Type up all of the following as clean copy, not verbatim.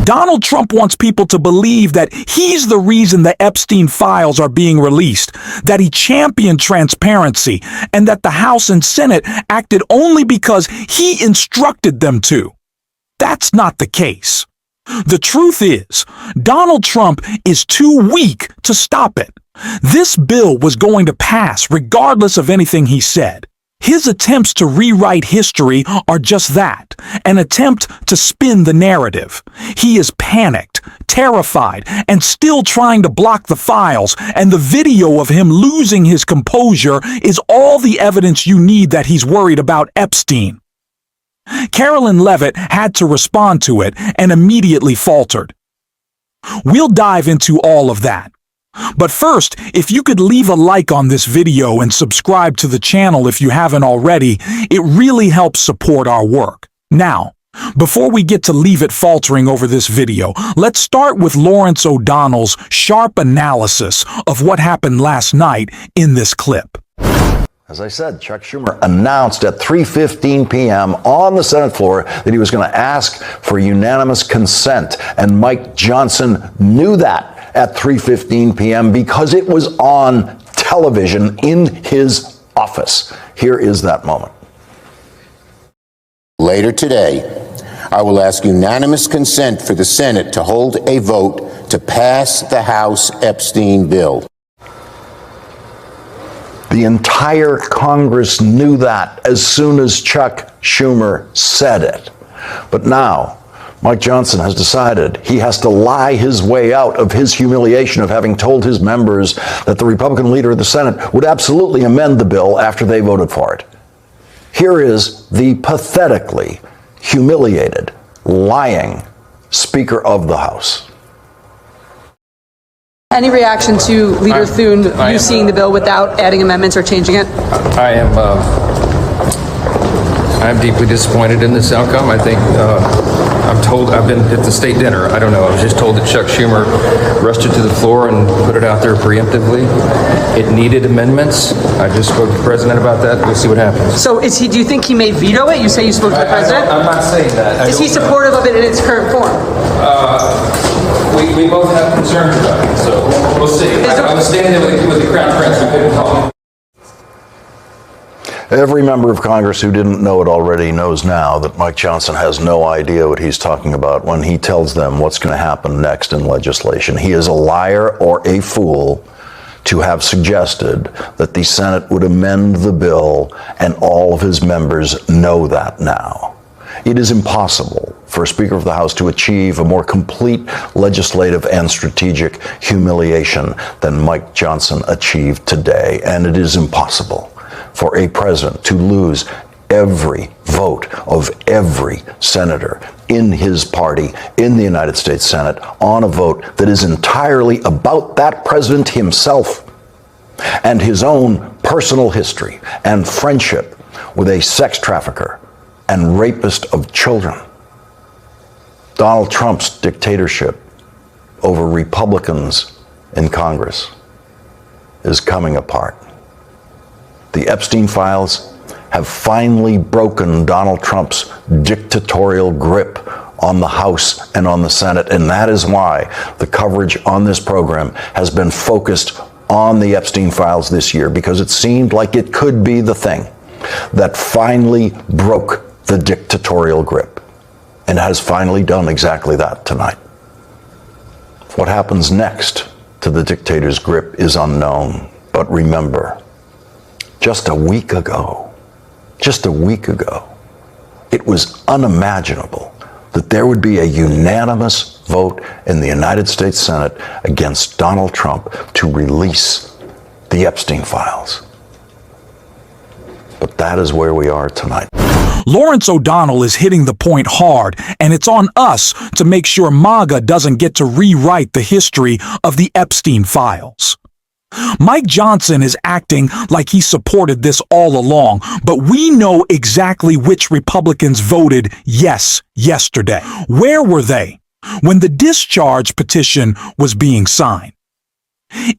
Donald Trump wants people to believe that he's the reason the Epstein files are being released, that he championed transparency, and that the House and Senate acted only because he instructed them to. That's not the case. The truth is, Donald Trump is too weak to stop it. This bill was going to pass regardless of anything he said. His attempts to rewrite history are just that, an attempt to spin the narrative. He is panicked, terrified, and still trying to block the files, and the video of him losing his composure is all the evidence you need that he's worried about Epstein. Carolyn Leavitt had to respond to it and immediately faltered. We'll dive into all of that. But first, if you could leave a like on this video and subscribe to the channel if you haven't already, it really helps support our work. Now, before we get to Leavitt faltering over this video, let's start with Lawrence O'Donnell's sharp analysis of what happened last night in this clip. As I said, Chuck Schumer announced at 3:15 p.m. on the Senate floor that he was going to ask for unanimous consent, and Mike Johnson knew that at 3:15 p.m. because it was on television in his office. Here is that moment. Later today, I will ask unanimous consent for the Senate to hold a vote to pass the House Epstein bill. The entire Congress knew that as soon as Chuck Schumer said it. But now, Mike Johnson has decided he has to lie his way out of his humiliation of having told his members that the Republican leader of the Senate would absolutely amend the bill after they voted for it. Here is the pathetically humiliated, lying Speaker of the House. Any reaction to Leader Thune, you seeing the bill without adding amendments or changing it? I am deeply disappointed in this outcome. I think I've been at the state dinner. I don't know. I was just told that Chuck Schumer rushed it to the floor and put it out there preemptively. It needed amendments. I just spoke to the president about that. We'll see what happens. So do you think he may veto it? You say you spoke to the president? I'm not saying that. Is he supportive of it in its current form? We both have concerns about it, so we'll see. I was standing there with the Crown Prince. We couldn't talk. Every member of Congress who didn't know it already knows now that Mike Johnson has no idea what he's talking about when he tells them what's going to happen next in legislation. He is a liar or a fool to have suggested that the Senate would amend the bill, and all of his members know that now. It is impossible for a Speaker of the House to achieve a more complete legislative and strategic humiliation than Mike Johnson achieved today, and it is impossible for a president to lose every vote of every senator in his party in the United States Senate on a vote that is entirely about that president himself and his own personal history and friendship with a sex trafficker and rapist of children. Donald Trump's dictatorship over Republicans in Congress is coming apart. The Epstein files have finally broken Donald Trump's dictatorial grip on the House and on the Senate, and that is why the coverage on this program has been focused on the Epstein files this year, because it seemed like it could be the thing that finally broke the dictatorial grip, and has finally done exactly that tonight. What happens next to the dictator's grip is unknown, but remember, just a week ago, it was unimaginable that there would be a unanimous vote in the United States Senate against Donald Trump to release the Epstein files. But that is where we are tonight. Lawrence O'Donnell is hitting the point hard, and it's on us to make sure MAGA doesn't get to rewrite the history of the Epstein files. Mike Johnson is acting like he supported this all along, but we know exactly which Republicans voted yes yesterday. Where were they when the discharge petition was being signed?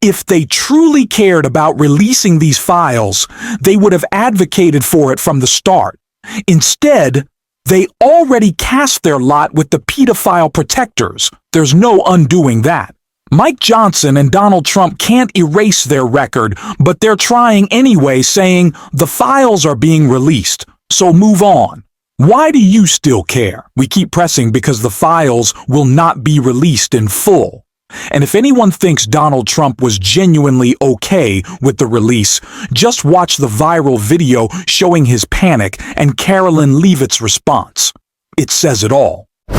If they truly cared about releasing these files, they would have advocated for it from the start. Instead, They already cast their lot with the pedophile protectors. There's no undoing that. Mike Johnson and Donald Trump can't erase their record, but they're trying anyway, saying the files are being released, so move on. Why do you still care? We keep pressing because the files will not be released in full. And if anyone thinks Donald Trump was genuinely okay with the release, just watch the viral video showing his panic and Carolyn Leavitt's response. It says it all. If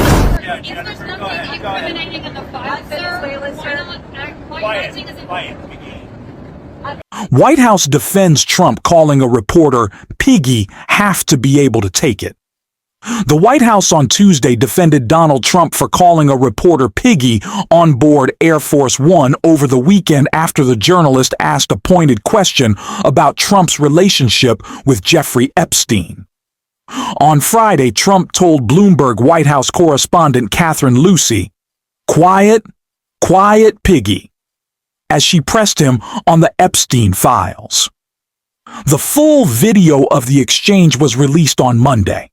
there's nothing incriminating in the file, sir, why not quiet. White House defends Trump calling a reporter piggy have to be able to take it. The White House on Tuesday defended Donald Trump for calling a reporter piggy on board Air Force One over the weekend after the journalist asked a pointed question about Trump's relationship with Jeffrey Epstein. On Friday, Trump told Bloomberg White House correspondent Catherine Lucy, "Quiet, quiet piggy," as she pressed him on the Epstein files. The full video of the exchange was released on Monday.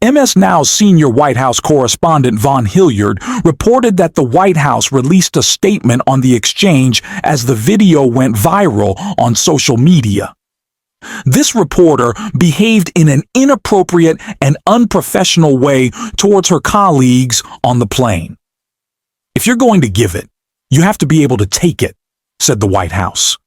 MS Now's senior White House correspondent Von Hilliard reported that the White House released a statement on the exchange as the video went viral on social media. This reporter behaved in an inappropriate and unprofessional way towards her colleagues on the plane. "If you're going to give it, you have to be able to take it," said the White House.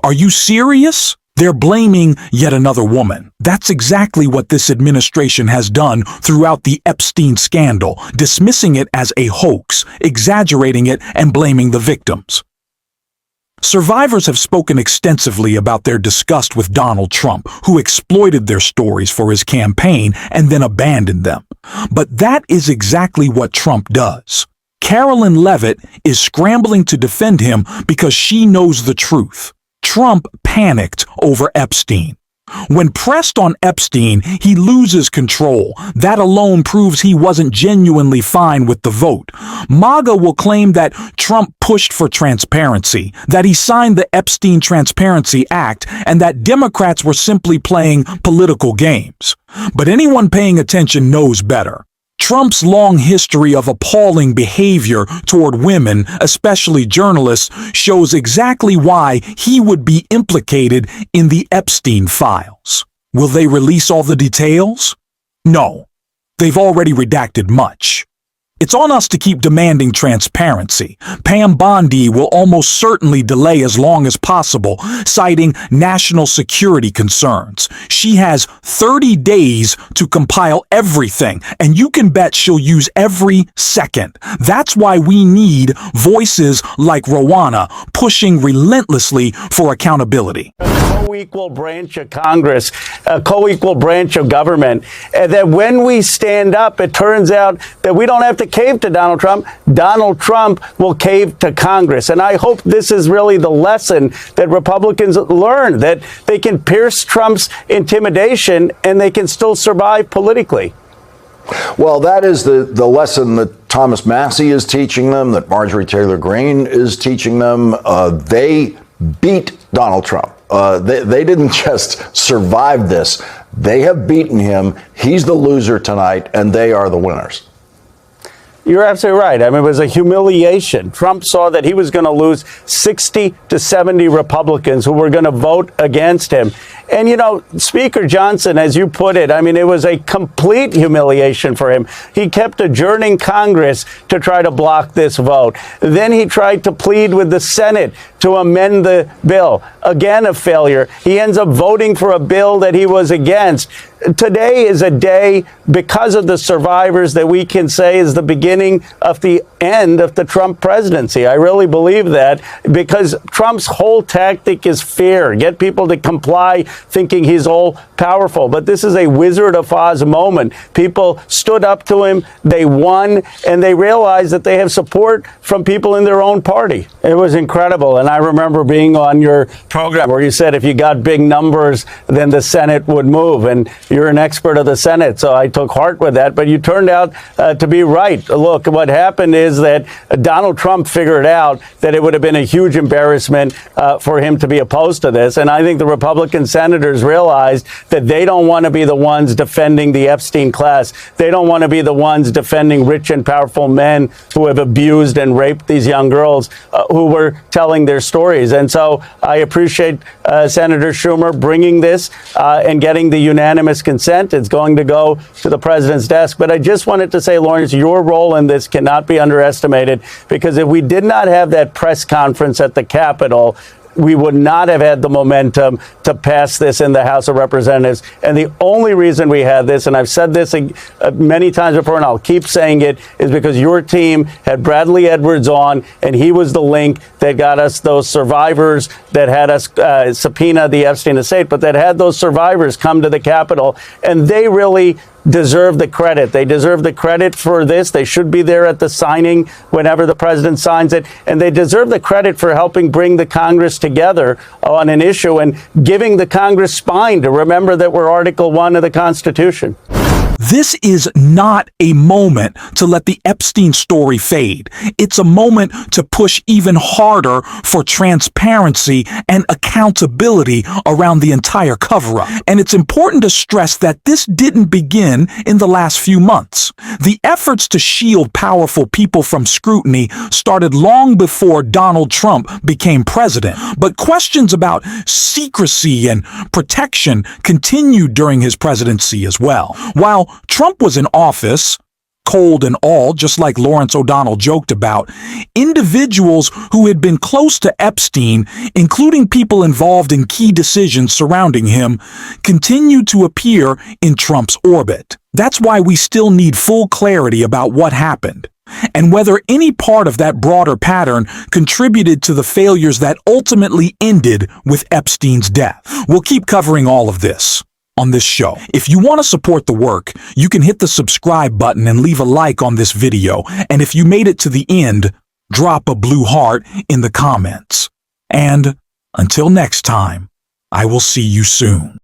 "Are you serious?" They're blaming yet another woman. That's exactly what this administration has done throughout the Epstein scandal, dismissing it as a hoax, exaggerating it, and blaming the victims. Survivors have spoken extensively about their disgust with Donald Trump, who exploited their stories for his campaign and then abandoned them. But that is exactly what Trump does. Carolyn Leavitt is scrambling to defend him because she knows the truth. Trump panicked over Epstein. When pressed on Epstein, he loses control. That alone proves he wasn't genuinely fine with the vote. MAGA will claim that Trump pushed for transparency, that he signed the Epstein Transparency Act, and that Democrats were simply playing political games. But anyone paying attention knows better. Trump's long history of appalling behavior toward women, especially journalists, shows exactly why he would be implicated in the Epstein files. Will they release all the details? No. They've already redacted much. It's on us to keep demanding transparency. Pam Bondi will almost certainly delay as long as possible, citing national security concerns. She has 30 days to compile everything, and you can bet she'll use every second. That's why we need voices like Rowana pushing relentlessly for accountability. Co-equal branch of Congress, a co-equal branch of government, and that when we stand up, it turns out that we don't have to cave to Donald Trump. Donald Trump will cave to Congress. And I hope this is really the lesson that Republicans learn, that they can pierce Trump's intimidation and they can still survive politically. Well, that is the lesson that Thomas Massey is teaching them, that Marjorie Taylor Greene is teaching them. They beat Donald Trump. They didn't just survive this. They have beaten him. He's the loser tonight, and they are the winners. You're absolutely right. I mean, it was a humiliation. Trump saw that he was going to lose 60 to 70 Republicans who were going to vote against him. And, you know, Speaker Johnson, as you put it, I mean, it was a complete humiliation for him. He kept adjourning Congress to try to block this vote. Then he tried to plead with the Senate to amend the bill. Again, a failure. He ends up voting for a bill that he was against. Today is a day, because of the survivors, that we can say is the beginning of the end of the Trump presidency. I really believe that, because Trump's whole tactic is fear. Get people to comply, thinking he's all powerful. But this is a Wizard of Oz moment. People stood up to him, they won, and they realized that they have support from people in their own party. It was incredible. And I remember being on your program where you said if you got big numbers, then the Senate would move. And you're an expert of the Senate, so I took heart with that. But you turned out to be right. Look look, what happened is that Donald Trump figured out that it would have been a huge embarrassment for him to be opposed to this. And I think the Republican senators realized that they don't want to be the ones defending the Epstein class. They don't want to be the ones defending rich and powerful men who have abused and raped these young girls who were telling their stories. And so I appreciate Senator Schumer bringing this and getting the unanimous consent. It's going to go to the president's desk. But I just wanted to say, Lawrence, your role in this cannot be underestimated, because if we did not have that press conference at the Capitol, we would not have had the momentum to pass this in the House of Representatives. And the only reason we had this, and I've said this many times before, and I'll keep saying it, is because your team had Bradley Edwards on, and he was the link that got us those survivors, that had us subpoena the Epstein estate, but that had those survivors come to the Capitol. And they really deserve the credit. They deserve the credit for this. They should be there at the signing whenever the president signs it. And they deserve the credit for helping bring the Congress together on an issue and giving the Congress spine to remember that we're Article 1 of the Constitution. This is not a moment to let the Epstein story fade. It's a moment to push even harder for transparency and accountability around the entire cover-up. And it's important to stress that this didn't begin in the last few months. The efforts to shield powerful people from scrutiny started long before Donald Trump became president. But questions about secrecy and protection continued during his presidency as well. While Trump was in office, cold and all, just like Lawrence O'Donnell joked about, individuals who had been close to Epstein, including people involved in key decisions surrounding him, continued to appear in Trump's orbit. That's why we still need full clarity about what happened, and whether any part of that broader pattern contributed to the failures that ultimately ended with Epstein's death. We'll keep covering all of this on this show. If you want to support the work, you can hit the subscribe button and leave a like on this video. And if you made it to the end, drop a blue heart in the comments. And until next time, I will see you soon.